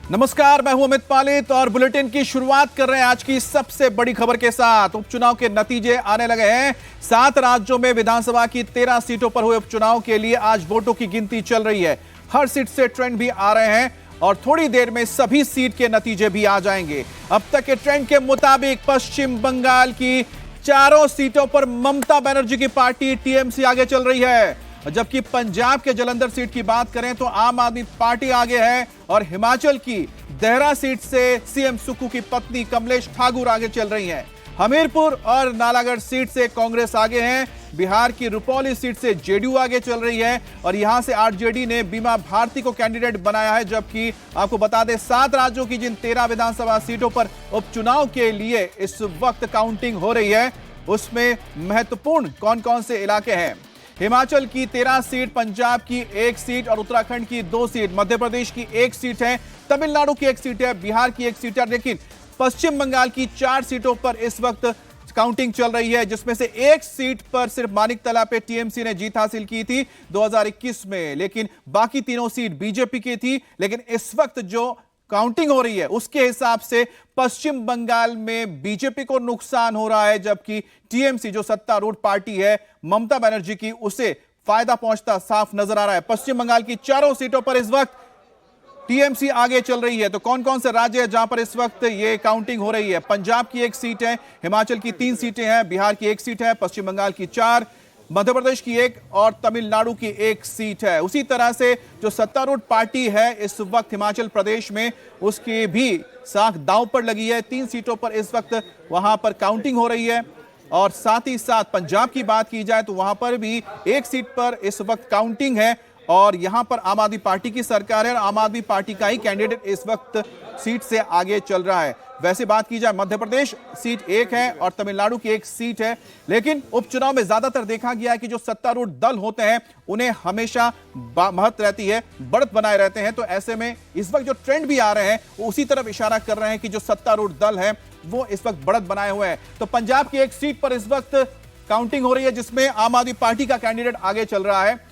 नमस्कार, मैं हूं अमित पालित और बुलेटिन की शुरुआत कर रहे हैं आज की सबसे बड़ी खबर के साथ। उपचुनाव के नतीजे आने लगे हैं। 7 राज्यों में विधानसभा की 13 सीटों पर हुए उपचुनाव के लिए आज वोटों की गिनती चल रही है। हर सीट से ट्रेंड भी आ रहे हैं और थोड़ी देर में सभी सीट के नतीजे भी आ जाएंगे। अब तक के ट्रेंड के मुताबिक पश्चिम बंगाल की चारों सीटों पर ममता बनर्जी की पार्टी टीएमसी आगे चल रही है, जबकि पंजाब के जालंधर सीट की बात करें तो आम आदमी पार्टी आगे है और हिमाचल की देहरा सीट से सीएम सुक्खू की पत्नी कमलेश ठाकुर आगे चल रही हैं। हमीरपुर और नालागढ़ सीट से कांग्रेस आगे हैं। बिहार की रुपौली सीट से जेडीयू आगे चल रही है और यहां से आरजेडी ने बीमा भारती को कैंडिडेट बनाया है। जबकि आपको बता दें 7 राज्यों की जिन 13 विधानसभा सीटों पर उपचुनाव के लिए इस वक्त काउंटिंग हो रही है, उसमें महत्वपूर्ण कौन कौन से इलाके हैं। हिमाचल की 13 सीट, पंजाब की 1 सीट और उत्तराखंड की 2 सीट, मध्य प्रदेश की 1 सीट है, तमिलनाडु की 1 सीट है, बिहार की 1 सीट है। लेकिन पश्चिम बंगाल की 4 सीटों पर इस वक्त काउंटिंग चल रही है, जिसमें से 1 सीट पर सिर्फ मानिकतला पे टीएमसी ने जीत हासिल की थी 2021 में, लेकिन बाकी तीनों सीट बीजेपी की थी। लेकिन इस वक्त जो काउंटिंग हो रही है उसके हिसाब से पश्चिम बंगाल में बीजेपी को नुकसान हो रहा है, जबकि टीएमसी जो सत्तारूढ़ पार्टी है ममता बनर्जी की, उसे फायदा पहुंचता साफ नजर आ रहा है। पश्चिम बंगाल की चारों सीटों पर इस वक्त टीएमसी आगे चल रही है। तो कौन कौन से राज्य है जहां पर इस वक्त ये काउंटिंग हो रही है? पंजाब की 1 सीट है, हिमाचल की 3 सीटें हैं, बिहार की 1 सीट है, पश्चिम बंगाल की 4, मध्य प्रदेश की 1 और तमिलनाडु की 1 सीट है। उसी तरह से जो सत्तारूढ़ पार्टी है इस वक्त हिमाचल प्रदेश में, उसकी भी साख दांव पर लगी है। 3 सीटों पर इस वक्त वहां पर काउंटिंग हो रही है और साथ ही साथ पंजाब की बात की जाए तो वहां पर भी 1 सीट पर इस वक्त काउंटिंग है और यहां पर आम आदमी पार्टी की सरकार है और आम आदमी पार्टी का ही कैंडिडेट इस वक्त सीट से आगे चल रहा है। वैसे बात की जाए मध्य प्रदेश सीट 1 है और तमिलनाडु की 1 सीट है, लेकिन उपचुनाव में ज्यादातर देखा गया है कि जो सत्तारूढ़ दल होते हैं उन्हें हमेशा महत्व रहती है, बढ़त बनाए रहते हैं। तो ऐसे में इस वक्त जो ट्रेंड भी आ रहे हैं वो उसी तरफ इशारा कर रहे हैं कि जो सत्तारूढ़ दल है वो इस वक्त बढ़त बनाए हुए हैं। तो पंजाब की 1 सीट पर इस वक्त काउंटिंग हो रही है, जिसमें आम आदमी पार्टी का कैंडिडेट आगे चल रहा है।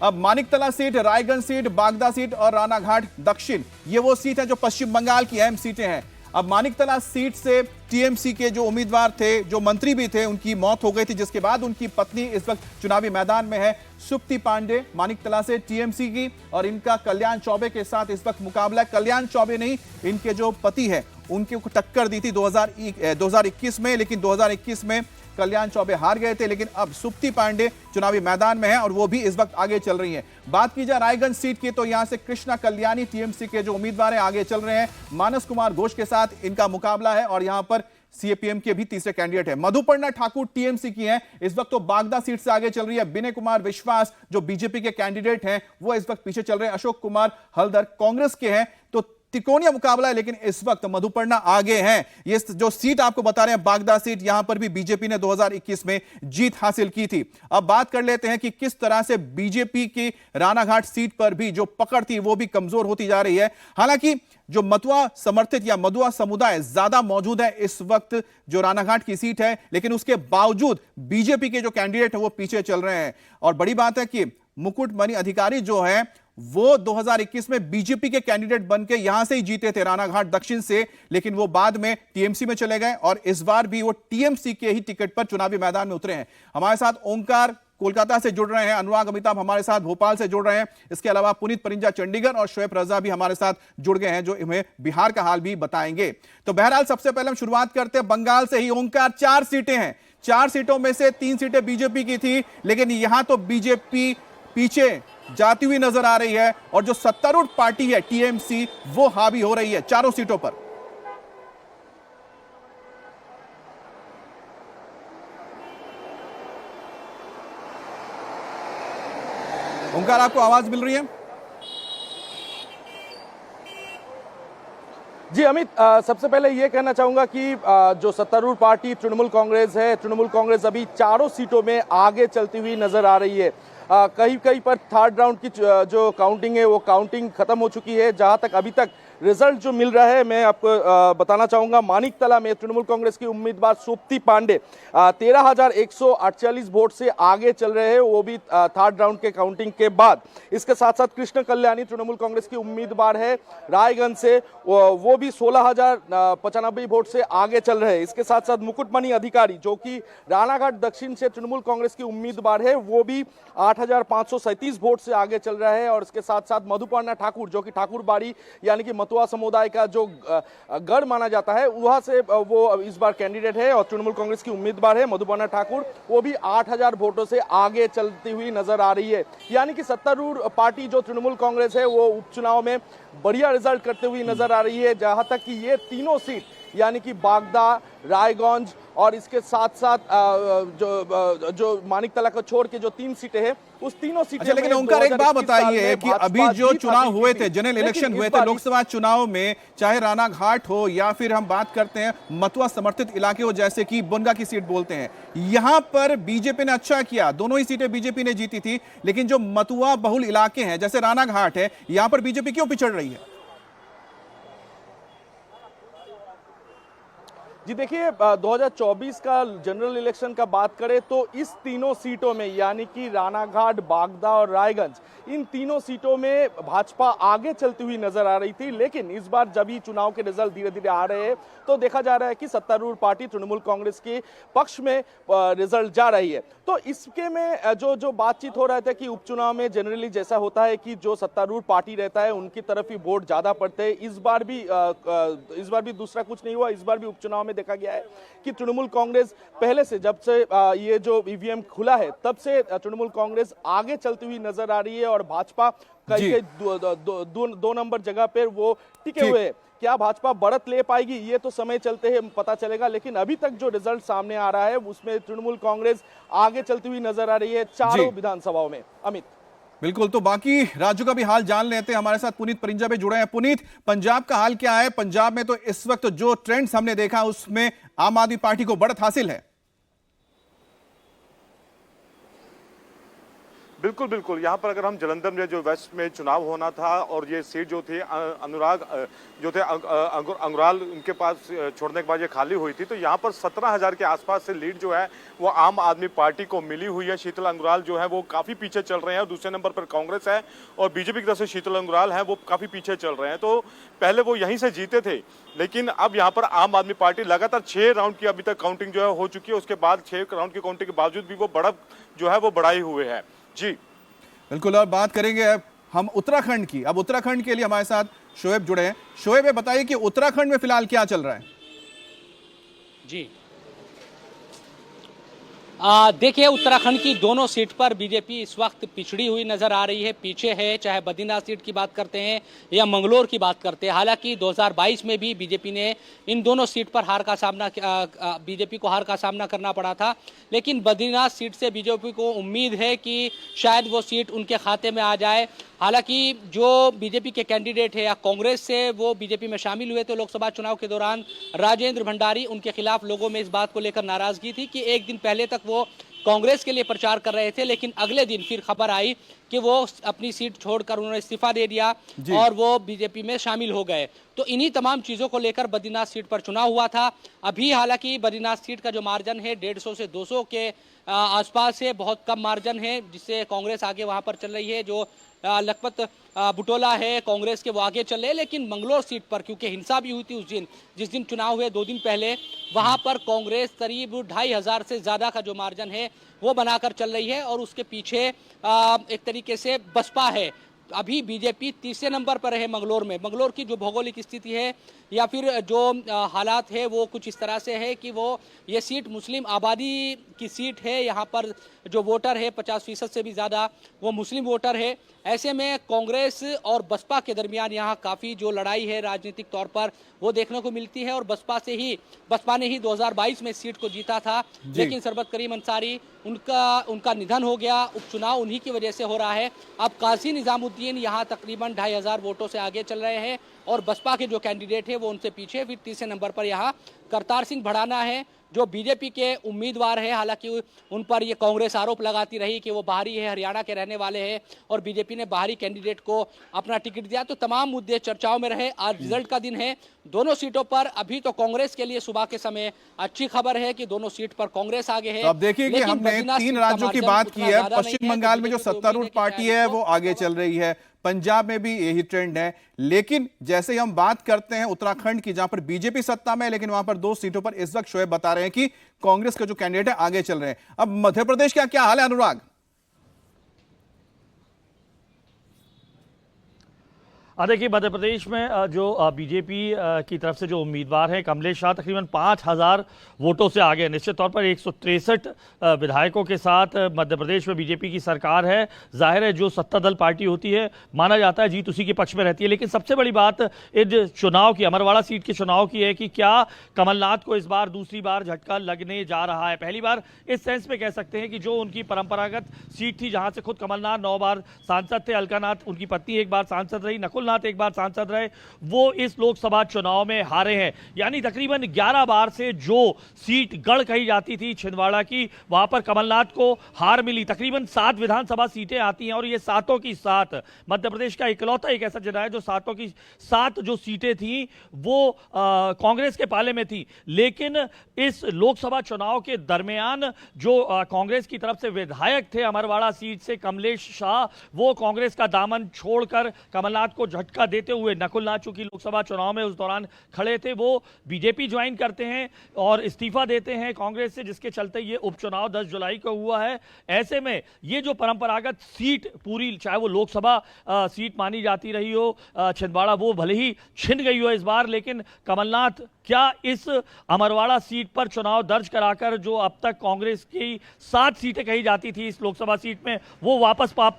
अब Maniktala seat, Raiganj seat, Bagda seat और रानाघाट दक्षिण, ये वो सीट है जो पश्चिम बंगाल की अहम सीटें हैं। अब मानिकतला सीट से टीएमसी के जो उम्मीदवार थे, जो मंत्री भी थे, उनकी मौत हो गई थी, जिसके बाद उनकी पत्नी इस वक्त चुनावी मैदान में है। सुप्ति पांडे मानिकतला से टीएमसी की और इनका कल्याण चौबे के साथ इस वक्त मुकाबला है। कल्याण चौबे नहीं, इनके जो पति है उनके को टक्कर दी थी 2021 में, लेकिन 2021 में कल्याण चौबे हार गए थे। लेकिन अब सुप्ति पांडे चुनावी मैदान में है और वो भी इस वक्त आगे चल रही हैं। बात की जाए रायगंज सीट की तो यहां से कृष्णा कल्याणी टीएमसी के जो उम्मीदवार हैं आगे चल रहे हैं। मानस कुमार घोष के साथ इनका मुकाबला है और यहां पर सीपीएम के भी तीसरे कैंडिडेट है। मधुपर्णा ठाकुर टीएमसी की हैं, इस वक्त तो बागदा सीट से आगे चल रही है। विनय कुमार विश्वास जो बीजेपी के कैंडिडेट हैं वो इस वक्त पीछे चल रहे हैं। अशोक कुमार हल्दर कांग्रेस के हैं। तो त्रिकोणीय मुकाबला है, लेकिन इस वक्त मधुपर्णा आगे हैं। ये जो सीट आपको बता रहे हैं बागदा सीट, यहां पर भी बीजेपी ने 2021 में जीत हासिल की थी। अब बात कर लेते हैं कि किस तरह से बीजेपी की रानाघाट सीट पर भी जो पकड़ थी वो भी कमजोर होती जा रही है। हालांकि जो मतुआ समर्थित या मधुआ समुदाय ज्यादा मौजूद है इस वक्त जो रानाघाट की सीट है, लेकिन उसके बावजूद बीजेपी के जो कैंडिडेट है वो पीछे चल रहे हैं। और बड़ी बात है कि मुकुटमणि अधिकारी जो है वो 2021 में बीजेपी के कैंडिडेट बनके यहां से ही जीते थे, रानाघाट दक्षिण से, लेकिन वो बाद में टीएमसी में चले गए और इस बार भी वो टीएमसी के ही टिकट पर चुनावी मैदान में उतरे हैं। हमारे साथ ओंकार कोलकाता से जुड़ रहे हैं, अनुराग अमिताभ हमारे साथ भोपाल से जुड़ रहे हैं, इसके अलावा पुनीत परिंजा चंडीगढ़ और शोएब रजा भी हमारे साथ जुड़ गए हैं जो हमें बिहार का हाल भी बताएंगे। तो बहरहाल सबसे पहले हम शुरुआत करते हैं बंगाल से ही। ओंकार, 4 सीटें हैं, 4 सीटों में से 3 सीटें बीजेपी की थी, लेकिन यहां तो बीजेपी पीछे जाती हुई नजर आ रही है और जो सत्तारूढ़ पार्टी है टीएमसी वो हावी हो रही है चारों सीटों पर। ओंकार, आपको आवाज मिल रही है? जी अमित, सबसे पहले ये कहना चाहूंगा कि जो सत्तारूढ़ पार्टी तृणमूल कांग्रेस है, तृणमूल कांग्रेस अभी चारों सीटों में आगे चलती हुई नजर आ रही है। कहीं कहीं पर थर्ड राउंड की जो काउंटिंग है वो काउंटिंग खत्म हो चुकी है। जहां तक अभी तक रिजल्ट जो मिल रहा है मैं आपको बताना चाहूंगा। मानिकतला में तृणमूल कांग्रेस की उम्मीदवार सोप्ती पांडे 13,148 वोट से आगे चल रहे हैं, वो भी थर्ड राउंड के काउंटिंग के बाद। इसके साथ साथ कृष्ण कल्याणी तृणमूल कांग्रेस की उम्मीदवार है रायगंज से, वो भी 16,095 वोट से आगे चल रहे हैं। इसके साथ साथ मुकुटमणि अधिकारी जो कि रानाघाट दक्षिण से तृणमूल कांग्रेस की उम्मीदवार है, वो भी 8,537 वोट से आगे चल रहा है। और इसके साथ साथ मधुपर्णा ठाकुर जो कि ठाकुरबाड़ी यानी कि मतुआ समुदाय का जो गढ़ माना जाता है, वहां से वो इस बार कैंडिडेट है और तृणमूल कांग्रेस की उम्मीदवार है मधुपर्णा ठाकुर, वो भी 8,000 वोटों से आगे चलती हुई नजर आ रही है। यानी कि सत्तारूढ़ पार्टी जो तृणमूल कांग्रेस है वो उपचुनाव में बढ़िया रिजल्ट करते हुई नजर आ रही है। जहां तक कि ये तीनों सीट यानी कि बागदा, रायगंज और इसके साथ साथ जो मानिकतला को छोड़ के जो 3 सीटें हैं, उस तीनों सीटें। अच्छा, लेकिन ओंकार एक बात बताइए कि अभी जो चुनाव हुए थे, जनरल इलेक्शन हुए थे लोकसभा चुनाव में, चाहे रानाघाट हो या फिर हम बात करते हैं मतुआ समर्थित इलाके हो जैसे कि बनगा की सीट बोलते हैं, यहां पर बीजेपी ने अच्छा किया, दोनों ही सीटें बीजेपी ने जीती थी। लेकिन जो मतुआ बहुल इलाके हैं जैसे रानाघाट है, यहां पर बीजेपी क्यों पिछड़ रही है? जी देखिए, 2024 का जनरल इलेक्शन का बात करें तो इस तीनों सीटों में यानी कि रानाघाट, बागदा और रायगंज, इन तीनों सीटों में भाजपा आगे चलती हुई नजर आ रही थी। लेकिन इस बार जब ही चुनाव के रिजल्ट धीरे धीरे आ रहे हैं तो देखा जा रहा है कि सत्तारूढ़ पार्टी तृणमूल कांग्रेस के पक्ष में रिजल्ट जा रही है। तो इसके में जो बातचीत हो रहा था कि उपचुनाव में जनरली जैसा होता है कि जो सत्तारूढ़ पार्टी रहता है उनकी तरफ ही वोट ज्यादा पड़ते हैं। इस बार भी दूसरा कुछ नहीं हुआ। इस बार भी उपचुनाव में देखा गया है कि तृणमूल कांग्रेस पहले से, जब से ये जो ईवीएम खुला है तब से तृणमूल कांग्रेस आगे चलती हुई नजर आ रही है और भाजपा कई दो नंबर जगह पर वो टिके हुए हैं। क्या भाजपा बढ़त ले पाएगी ये तो समय चलते ही पता चलेगा, लेकिन अभी तक जो रिजल्ट सामने आ रहा है उसमें तृणमूल कांग्रेस आगे चलती हुई नजर आ रही है चारों विधानसभाओं में। अमित, बिल्कुल, तो बाकी राज्यों का भी हाल जान लेते हैं। हमारे साथ पुनीत परिंजा भी जुड़े हैं। पुनीत, पंजाब का हाल क्या है? पंजाब में तो इस वक्त जो ट्रेंड्स हमने देखा उसमें आम आदमी पार्टी को बढ़त हासिल है। बिल्कुल बिल्कुल, यहाँ पर अगर हम जलंधर में जो वेस्ट में चुनाव होना था और ये सीट जो थी अनुराग जो थे अंगुराल उनके पास छोड़ने के बाद ये खाली हुई थी, तो यहाँ पर 17,000 के आसपास से लीड जो है वो आम आदमी पार्टी को मिली हुई है। शीतल अंगुराल जो है वो काफ़ी पीछे चल रहे हैं और दूसरे नंबर पर कांग्रेस है और बीजेपी की तरफ से शीतल अंगुराल है वो काफ़ी पीछे चल रहे हैं। तो पहले वो यहीं से जीते थे, लेकिन अब यहाँ पर आम आदमी पार्टी लगातार 6 राउंड की अभी तक काउंटिंग जो है हो चुकी है। उसके बाद 6 राउंड की काउंटिंग के बावजूद भी वो बढ़त जो है वो बढ़ाए हुए है। जी बिल्कुल, और बात करेंगे अब हम उत्तराखंड की। अब उत्तराखंड के लिए हमारे साथ शोएब जुड़े हैं। शोएब, बताइए कि उत्तराखंड में फिलहाल क्या चल रहा है? जी देखिए, उत्तराखंड की दोनों सीट पर बीजेपी इस वक्त पिछड़ी हुई नजर आ रही है, पीछे है। चाहे बद्रीनाथ सीट की बात करते हैं या मंगलोर की बात करते हैं। हालांकि 2022 में भी बीजेपी ने इन दोनों सीट पर बीजेपी को हार का सामना करना पड़ा था। लेकिन बद्रीनाथ सीट से बीजेपी को उम्मीद है कि शायद वो सीट उनके खाते में आ जाए। हालांकि जो बीजेपी के कैंडिडेट है या कांग्रेस से वो बीजेपी में शामिल हुए तो लोकसभा चुनाव के दौरान राजेंद्र भंडारी, उनके खिलाफ लोगों में इस बात को लेकर नाराजगी थी कि एक दिन पहले तक वो कांग्रेस के लिए प्रचार कर रहे थे, लेकिन अगले दिन फिर खबर आई कि वो अपनी सीट छोड़कर उन्होंने इस्तीफा दे दिया और वो बीजेपी में शामिल हो गए। तो इन्हीं तमाम चीजों को लेकर बद्रीनाथ सीट पर चुनाव हुआ था। अभी हालांकि बद्रीनाथ सीट का जो मार्जिन है 150 से 200 के आसपास है, बहुत कम मार्जिन है, जिससे कांग्रेस आगे वहां पर चल रही है। जो लखपत बुटोला है कांग्रेस के, वो आगे चल रहे हैं। लेकिन मंगलोर सीट पर क्योंकि हिंसा भी हुई थी उस दिन, जिस दिन चुनाव हुए 2 दिन पहले, वहां पर कांग्रेस करीब 2,500 से ज्यादा का जो मार्जिन है वो बनाकर चल रही है और उसके पीछे एक तरीके से बसपा है। अभी बीजेपी तीसरे नंबर पर है मंगलोर में। मंगलोर की जो भौगोलिक स्थिति है या फिर जो हालात है वो कुछ इस तरह से है कि वो ये सीट मुस्लिम आबादी की सीट है। यहाँ पर जो वोटर है 50% से भी ज़्यादा वो मुस्लिम वोटर है। ऐसे में कांग्रेस और बसपा के दरमियान यहाँ काफ़ी जो लड़ाई है राजनीतिक तौर पर वो देखने को मिलती है। और बसपा ने ही 2022 में सीट को जीता था, लेकिन सरबत करीम अंसारी उनका निधन हो गया। उपचुनाव उन्हीं की वजह से हो रहा है। अब काजी निजामुद्दीन यहाँ तकरीबन 2,500 वोटों से आगे चल रहे हैं और बसपा के जो कैंडिडेट है वो उनसे पीछे। फिर तीसरे नंबर पर यहाँ करतार सिंह भड़ाना है जो बीजेपी के उम्मीदवार है। हालांकि उन पर ये कांग्रेस आरोप लगाती रही कि वो बाहरी है, हरियाणा के रहने वाले हैं और बीजेपी ने बाहरी कैंडिडेट को अपना टिकट दिया। तो तमाम मुद्दे चर्चाओं में रहे। आज रिजल्ट का दिन है। दोनों सीटों पर अभी तो कांग्रेस के लिए सुबह के समय अच्छी खबर है कि दोनों सीट पर कांग्रेस आगे है। तो अब देखिए कि हमने 3 राज्यों की बात की है। पश्चिम बंगाल में जो सत्तारूढ़ पार्टी है वो आगे चल रही है, पंजाब में भी यही ट्रेंड है। लेकिन जैसे ही हम बात करते हैं उत्तराखंड की, जहां पर बीजेपी सत्ता में है, लेकिन वहां पर 2 सीटों पर इस वक्त शोएब बता रहे हैं कि कांग्रेस के जो कैंडिडेट है आगे चल रहे हैं। अब मध्य प्रदेश का क्या हाल है अनुराग? देखिए, मध्य प्रदेश में जो बीजेपी की तरफ से जो उम्मीदवार हैं कमलेश शाह तकरीबन 5000 वोटों से आगे। निश्चित तौर पर 163 विधायकों के साथ मध्य प्रदेश में बीजेपी की सरकार है। जाहिर है जो सत्ता दल पार्टी होती है माना जाता है जीत उसी के पक्ष में रहती है। लेकिन सबसे बड़ी बात इस चुनाव की, अमरवाड़ा सीट के चुनाव की है कि क्या कमलनाथ को इस बार दूसरी बार झटका लगने जा रहा है। पहली बार इस सेंस में कह सकते हैं कि जो उनकी परंपरागत सीट थी, जहां से खुद कमलनाथ 9 बार सांसद थे, अलकानाथ उनकी पत्नी 1 बार सांसद रही, नकुल नाथ 1 बार सांसद रहे, वो इस लोकसभा चुनाव में हारे हैं। यानी तकरीबन 11 बार से जो सीट गढ़ कही जाती थी छिंदवाड़ा की, वहां पर कमलनाथ को हार मिली। तकरीबन 7 विधानसभा सीटें आती हैं और ये 7 की 7 मध्य प्रदेश का इकलौता एक ऐसा जिला है जो 7 की 7 जो सीटें थी वो कांग्रेस के पाले में थी। लेकिन इस लोकसभा चुनाव के दरमियान जो कांग्रेस की तरफ से विधायक थे अमरवाड़ा सीट से कमलेश शाह, वो कांग्रेस का दामन छोड़कर कमलनाथ को झटका देते हुए, नकुल नाथ चूंकि लोकसभा चुनाव में उस दौरान खड़े थे, वो बीजेपी ज्वाइन करते हैं और इस्तीफा देते हैं कांग्रेस से, जिसके चलते ये उपचुनाव 10 जुलाई को हुआ है। ऐसे में ये जो परंपरागत सीट पूरी, चाहे वो लोकसभा सीट मानी जाती रही हो छिंदवाड़ा, वो भले ही छिन गई हो इस बार, लेकिन कमलनाथ क्या इस अमरवाड़ा सीट पर चुनाव दर्ज कराकर जो अब तक कांग्रेस की 7 सीटें कही जाती थी इस लोकसभा सीट में, वो वापस पा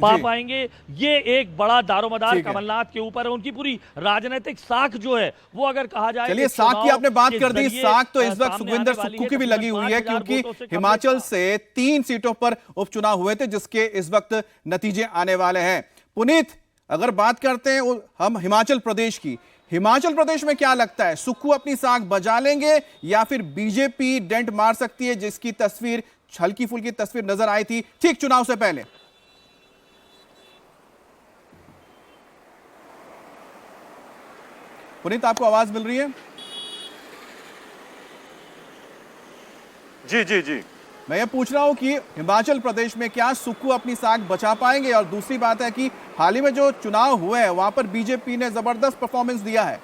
पाएंगे? ये एक बड़ा दारोमदार कमलनाथ के ऊपर है। उनकी पूरी राजनीतिक साख जो है वो अगर कहा जाए, चलिए साख की आपने बात कर दी, साख तो इस वक्त सुखविंदर सुक्खू की भी लगी हुई है, क्योंकि हिमाचल से 3 सीटों पर उपचुनाव हुए थे जिसके इस वक्त नतीजे आने वाले हैं। पुनीत, अगर बात करते हैं हम हिमाचल प्रदेश की, हिमाचल प्रदेश में क्या लगता है, सुक्खू अपनी साख बजा लेंगे या फिर बीजेपी डेंट मार सकती है, जिसकी तस्वीर हल्की फुल्की तस्वीर नजर आई थी ठीक चुनाव से पहले? पुनीत, आपको आवाज मिल रही है? जी जी जी, मैं ये पूछ रहा हूं कि हिमाचल प्रदेश में क्या सुक्खू अपनी साख बचा पाएंगे? और दूसरी बात है कि हाल ही में जो चुनाव हुए हैं वहां पर बीजेपी ने जबरदस्त परफॉर्मेंस दिया है।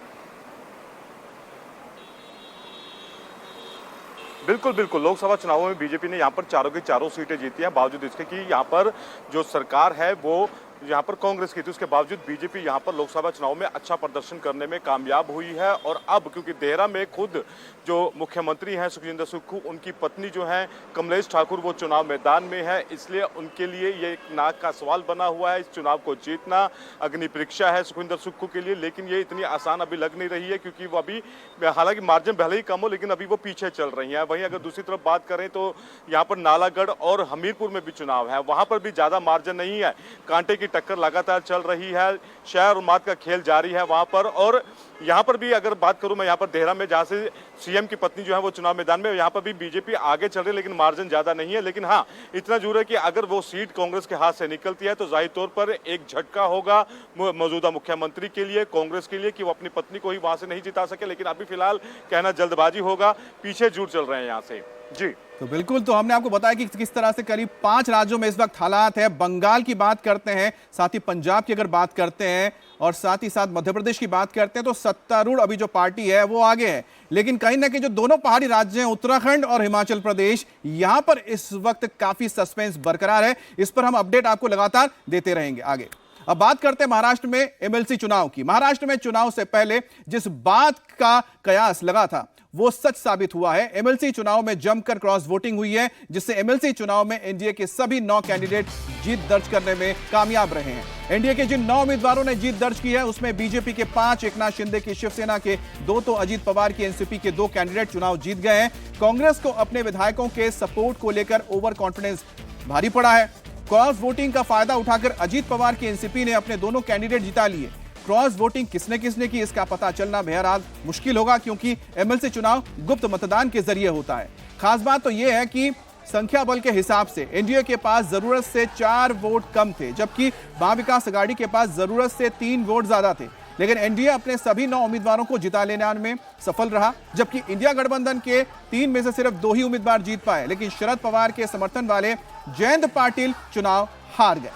बिल्कुल बिल्कुल, लोकसभा चुनावों में बीजेपी ने यहाँ पर चारों की चारों सीटें जीती हैं, बावजूद इसके कि यहाँ पर जो सरकार है वो यहाँ पर कांग्रेस की थी, उसके बावजूद बीजेपी यहाँ पर लोकसभा चुनाव में अच्छा प्रदर्शन करने में कामयाब हुई है। और अब क्योंकि देहरा में खुद जो मुख्यमंत्री हैं सुखविंदर सुक्खू, उनकी पत्नी जो है कमलेश ठाकुर, वो चुनाव मैदान में है, इसलिए उनके लिए ये एक नाक का सवाल बना हुआ है। इस चुनाव को जीतना अग्नि परीक्षा है सुखविंदर सुक्खू के लिए, लेकिन ये इतनी आसान अभी लग नहीं रही है, क्योंकि वो अभी हालांकि मार्जिन भले ही कम हो लेकिन अभी वो पीछे चल रही हैं। वहीं अगर दूसरी तरफ बात करें तो यहाँ पर नालागढ़ और हमीरपुर में भी चुनाव है, वहां पर भी ज्यादा मार्जिन नहीं है, कांटे की टक्कर लगातार चल रही है, शहर और मात का खेल जारी है वहां पर। और यहाँ पर भी अगर बात करूं मैं यहाँ पर देहरा में, जहां से सीएम की पत्नी जो है वो चुनाव मैदान में, यहाँ पर भी बीजेपी आगे चल रही है, लेकिन मार्जिन ज्यादा नहीं है। लेकिन हाँ, इतना जरूर है कि अगर वो सीट कांग्रेस के हाथ से निकलती है तो जाहिर तौर पर एक झटका होगा मौजूदा मुख्यमंत्री के लिए, कांग्रेस के लिए, कि वो अपनी पत्नी को ही वहां से नहीं जिता सके। लेकिन अभी फिलहाल कहना जल्दबाजी होगा, पीछे जुट चल रहे हैं यहाँ से। जी तो बिल्कुल, तो हमने आपको बताया कि किस तरह से करीब 5 राज्यों में इस वक्त हालात है। बंगाल की बात करते हैं, साथ ही पंजाब की अगर बात करते हैं और साथ ही साथ मध्य प्रदेश की बात करते हैं, तो सत्तारूढ़ अभी जो पार्टी है वो आगे है। लेकिन कहीं ना कहीं जो दोनों पहाड़ी राज्य हैं उत्तराखंड और हिमाचल प्रदेश, यहां पर इस वक्त काफी सस्पेंस बरकरार है। इस पर हम अपडेट आपको लगातार देते रहेंगे आगे। अब बात करते हैं महाराष्ट्र में एमएलसी चुनाव की। महाराष्ट्र में चुनाव से पहले जिस बात का कयास लगा था वो सच साबित हुआ है। एमएलसी चुनाव में जमकर क्रॉस वोटिंग हुई है, जिससे एमएलसी चुनाव में एनडीए के सभी 9 कैंडिडेट जीत दर्ज करने में कामयाब रहे हैं। एनडीए के जिन 9 उम्मीदवारों ने जीत दर्ज की है उसमें बीजेपी के 5, एकनाथ शिंदे की शिवसेना के 2, तो अजीत पवार की एनसीपी के 2 कैंडिडेट चुनाव जीत गए हैं। कांग्रेस को अपने विधायकों के सपोर्ट को लेकर ओवर कॉन्फिडेंस भारी पड़ा है। क्रॉस वोटिंग का फायदा उठाकर अजीत पवार की एनसीपी ने अपने दोनों कैंडिडेट जिता लिए। क्रॉस वोटिंग किसने किसने की इसका पता चलना बहरहाल मुश्किल होगा, क्योंकि एमएलसी चुनाव गुप्त मतदान के जरिए होता है। खास बात तो यह है कि संख्या बल के हिसाब से एनडीए के पास जरूरत से 4 वोट कम थे, जबकि महाविकास आघाड़ी के पास जरूरत से 3 वोट ज्यादा थे। लेकिन एनडीए अपने सभी 9 उम्मीदवारों को जिता लेने में सफल रहा, जबकि इंडिया गठबंधन के 3 में से सिर्फ 2 ही उम्मीदवार जीत पाए। लेकिन शरद पवार के समर्थन वाले जयंत पाटिल चुनाव हार गए।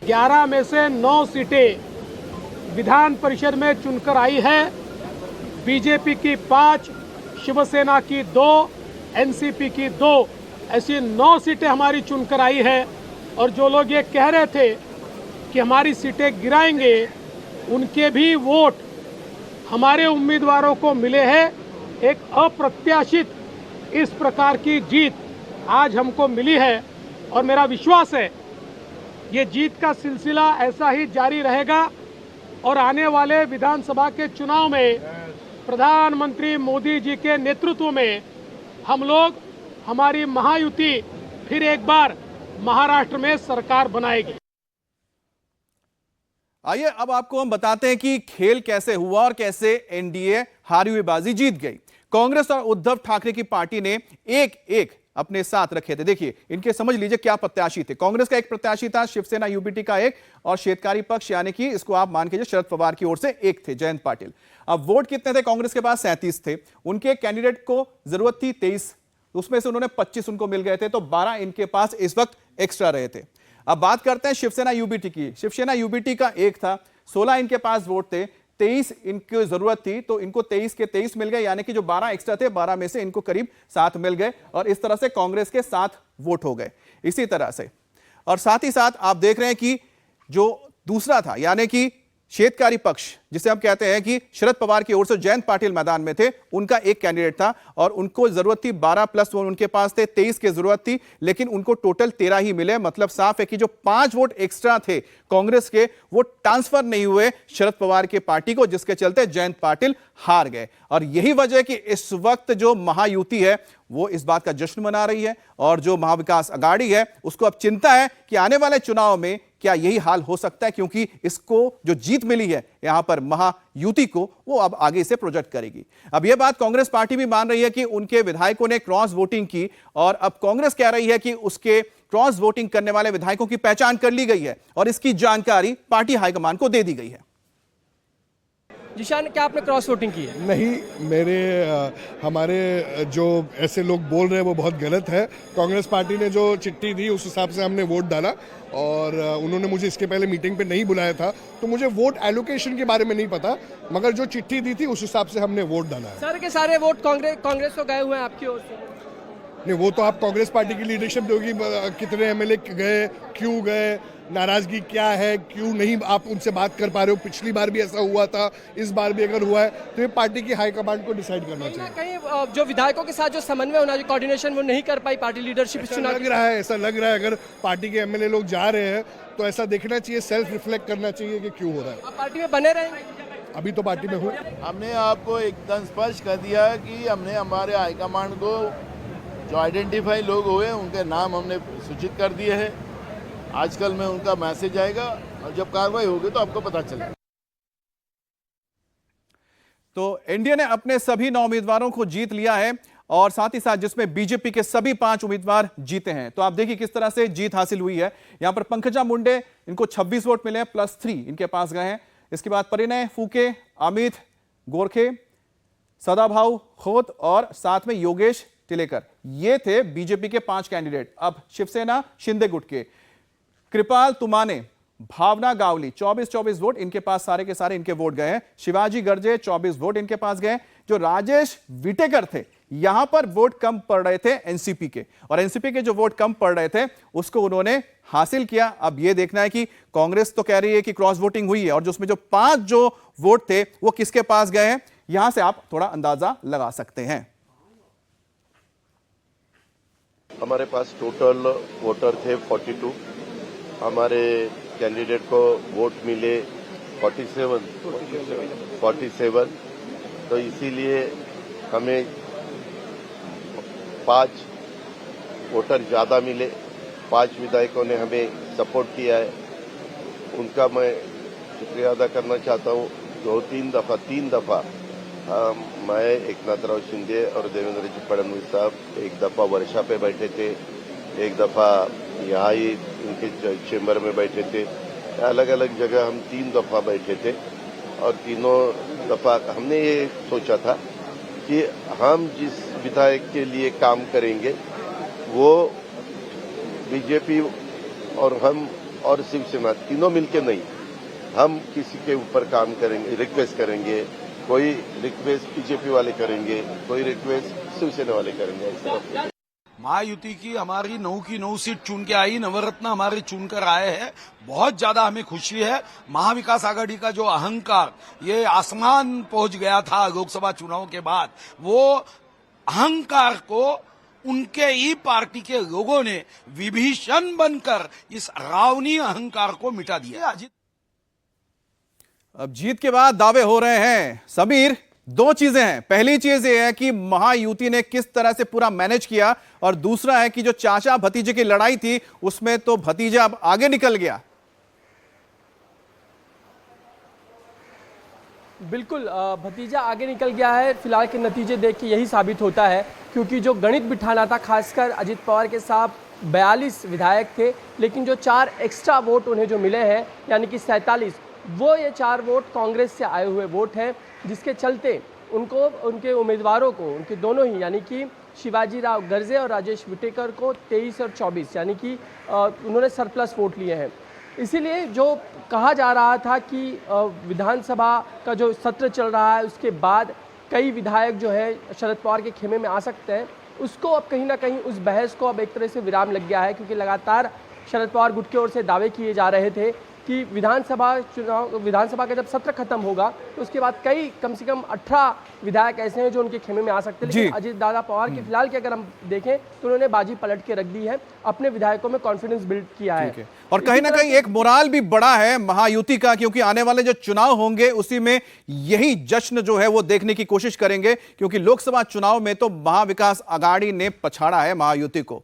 11 में से 9 सीटें विधान परिषद में चुनकर आई है। बीजेपी की 5, शिवसेना की 2, एनसीपी की 2, ऐसी 9 सीटें हमारी चुनकर आई है। और जो लोग ये कह रहे थे कि हमारी सीटें गिराएंगे, उनके भी वोट हमारे उम्मीदवारों को मिले हैं। एक अप्रत्याशित इस प्रकार की जीत आज हमको मिली है और मेरा विश्वास है ये जीत का सिलसिला ऐसा ही जारी रहेगा और आने वाले विधानसभा के चुनाव में प्रधानमंत्री मोदी जी के नेतृत्व में हम लोग, हमारी महायुति फिर एक बार महाराष्ट्र में सरकार बनाएगी। आइए अब आपको हम बताते हैं कि खेल कैसे हुआ और कैसे एनडीए हारी हुई बाजी जीत गई। कांग्रेस और उद्धव ठाकरे की पार्टी ने एक अपने साथ रखे थे। देखिए इनके, समझ लीजिए क्या प्रत्याशी थे। कांग्रेस का एक प्रत्याशी था, शिवसेना यूबीटी का एक, और शेतकारी पक्ष यानी कि इसको आप मान के शरद पवार की ओर से एक थे, जयंत पाटिल। अब वोट कितने थे? कांग्रेस के पास 37 थे। उनके कैंडिडेट को जरूरत थी 23, उसमें से उन्होंने 25 उनको मिल गए थे, तो 12 इनके पास इस वक्त एक्स्ट्रा रहे थे। अब बात करते हैं शिवसेना यूबीटी की। शिवसेना यूबीटी का एक था, 16 इनके पास वोट थे, 23 इनकी जरूरत थी, तो इनको 23 के 23 मिल गए, यानी कि जो 12 एक्स्ट्रा थे 12 में से इनको करीब 7 मिल गए, और इस तरह से कांग्रेस के 7 वोट हो गए इसी तरह से। और साथ ही साथ आप देख रहे हैं कि जो दूसरा था, यानी कि शेतकारी पक्ष, जिसे हम कहते हैं कि शरद पवार की ओर से जयंत पाटिल मैदान में थे, उनका एक कैंडिडेट था और उनको जरूरत थी 12 प्लस उनके पास थे 23 की जरूरत थी, लेकिन उनको टोटल 13 ही मिले। मतलब साफ है कि जो 5 वोट एक्स्ट्रा थे कांग्रेस के, वो ट्रांसफर नहीं हुए शरद पवार की पार्टी को, जिसके चलते जयंत पाटिल हार गए। और यही वजह है कि इस वक्त जो महायुति है वो इस बात का जश्न मना रही है, और जो महाविकास आघाड़ी है उसको अब चिंता है कि आने वाले चुनाव में क्या यही हाल हो सकता है, क्योंकि इसको जो जीत मिली है यहां पर महायुति को, वो अब आगे से प्रोजेक्ट करेगी। अब यह बात कांग्रेस पार्टी भी मान रही है कि उनके विधायकों ने क्रॉस वोटिंग की, और अब कांग्रेस कह रही है कि उसके क्रॉस वोटिंग करने वाले विधायकों की पहचान कर ली गई है और इसकी जानकारी पार्टी हाईकमान को दे दी गई है। जिशान, क्या आपने क्रॉस वोटिंग की है? नहीं, हमारे जो ऐसे लोग बोल रहे हैं वो बहुत गलत है। कांग्रेस पार्टी ने जो चिट्ठी दी उस हिसाब से हमने वोट डाला, और उन्होंने मुझे इसके पहले मीटिंग पे नहीं बुलाया था, तो मुझे वोट एलोकेशन के बारे में नहीं पता, मगर जो चिट्ठी दी थी उस हिसाब से हमने वोट डाला है। सारे के सारे वोट कांग्रेस को गए हुए हैं आपकी ओर से? नहीं, वो तो आप कांग्रेस पार्टी की लीडरशिप दोगी, कितने एमएलए गए, क्यों गए, नाराजगी क्या है, क्यों नहीं आप उनसे बात कर पा रहे हो। पिछली बार भी ऐसा हुआ था, इस बार भी अगर हुआ है तो ये पार्टी की हाईकमांड को डिसाइड करना चाहिए। कहीं जो विधायकों के साथ जो समन्वय होना, जो कोऑर्डिनेशन, वो नहीं कर पाई पार्टी लीडरशिप। ऐसा लग रहा है अगर पार्टी के एमएलए लोग जा रहे हैं तो ऐसा देखना चाहिए, सेल्फ रिफ्लेक्ट करना चाहिए कि क्यों हो रहा है। आप पार्टी में बने रहेंगे? अभी तो पार्टी में हूँ। हमने आपको एकदम स्पष्ट कर दिया कि हमने हमारे हाईकमांड को जो आइडेंटिफाई लोग हुए उनके नाम हमने सूचित कर दिए हैं। आजकल में उनका मैसेज आएगा और जब कार्रवाई होगी तो आपको पता चलेगा। तो एनडीए ने अपने सभी 9 उम्मीदवारों को जीत लिया है, और साथ ही साथ जिसमें बीजेपी के सभी 5 उम्मीदवार जीते हैं। तो आप देखिए किस तरह से जीत हासिल हुई है। यहां पर पंकजा मुंडे, इनको 26 वोट मिले, +3 इनके पास गए हैं। इसके बाद परिणय फूके, अमित गोरखे, सदाभाऊ खोत और साथ में योगेश टिलेकर, ये थे बीजेपी के 5 कैंडिडेट। अब शिवसेना शिंदे गुट के कृपाल तुमाने, भावना गावली 24 वोट इनके पास, सारे के सारे इनके वोट गए हैं। शिवाजी गर्जे 24 वोट इनके पास गए। जो राजेश विटेकर थे, यहां पर वोट कम पड़ रहे थे एनसीपी के, और एनसीपी के जो वोट कम पड़ रहे थे उसको उन्होंने हासिल किया। अब यह देखना है कि कांग्रेस तो कह रही है कि क्रॉस वोटिंग हुई है, और जो उसमें जो 5 जो वोट थे वो किसके पास गए हैं, यहां से आप थोड़ा अंदाजा लगा सकते हैं। हमारे पास टोटल वोटर थे 42, हमारे कैंडिडेट को वोट मिले 47, तो इसीलिए हमें 5 वोटर ज़्यादा मिले। 5 विधायकों ने हमें सपोर्ट किया है। उनका मैं शुक्रिया अदा करना चाहता हूँ। तीन दफ़ा मैं एकनाथराव शिंदे और देवेंद्र जी फडणवीस साहब एक दफ़ा वर्षा पे बैठे थे, एक दफ़ा यहाँ ही उनके चेंबर में बैठे थे। अलग अलग जगह हम 3 दफ़ा बैठे थे और तीनों दफ़ा हमने ये सोचा था कि हम जिस विधायक के लिए काम करेंगे वो बीजेपी और हम और शिवसेना तीनों मिलके नहीं, हम किसी के ऊपर काम करेंगे, रिक्वेस्ट करेंगे। कोई रिक्वेस्ट बीजेपी वाले करेंगे, कोई रिक्वेस्ट शिवसेना वाले करेंगे। ऐसा महायुति की हमारी 9 की 9 सीट चुन के आई, नवरत्न हमारे चुनकर आए हैं। बहुत ज्यादा हमें खुशी है। महाविकास आघाड़ी का जो अहंकार ये आसमान पहुंच गया था लोकसभा चुनाव के बाद, वो अहंकार को उनके ही पार्टी के लोगों ने विभीषण बनकर इस रावणी अहंकार को मिटा दिया। अब जीत के बाद दावे हो रहे हैं समीर। 2 चीजें हैं। पहली चीज ये है कि महायुति ने किस तरह से पूरा मैनेज किया, और दूसरा है कि जो चाचा भतीजे की लड़ाई थी उसमें तो भतीजा अब आगे निकल गया। बिल्कुल, भतीजा आगे निकल गया है। फिलहाल के नतीजे देख के यही साबित होता है, क्योंकि जो गणित बिठाना था, खासकर अजित पवार के साथ 42 विधायक थे, लेकिन जो 4 एक्स्ट्रा वोट उन्हें जो मिले हैं यानी कि 47, वो ये 4 वोट कांग्रेस से आए हुए वोट हैं, जिसके चलते उनको उनके उम्मीदवारों को, उनके दोनों ही यानी कि शिवाजी राव गर्जे और राजेश विटेकर को 23 और 24 यानी कि उन्होंने सरप्लस वोट लिए हैं। इसीलिए जो कहा जा रहा था कि विधानसभा का जो सत्र चल रहा है उसके बाद कई विधायक जो है शरद पवार के खेमे में आ सकते हैं, उसको अब कहीं ना कहीं उस बहस को अब एक तरह से विराम लग गया है, क्योंकि लगातार शरद पवार गुट की ओर से दावे किए जा रहे थे कि विधानसभा का जब सत्र खत्म होगा तो उसके बाद कम से कम 18 विधायक ऐसे हैं जो उनके खेमे में आ सकते हैं। लेकिन अजित दादा पवार की फिलहाल की अगर हम देखें तो उन्होंने बाजी पलट के रख दी है, अपने विधायकों में कॉन्फिडेंस बिल्ड किया है। और कहीं ना कहीं एक मोराल भी बड़ा है महायुति का, क्योंकि आने वाले जो चुनाव होंगे उसी में यही जश्न जो है वो देखने की कोशिश करेंगे, क्योंकि लोकसभा चुनाव में तो महाविकास आघाड़ी ने पछाड़ा है महायुति को।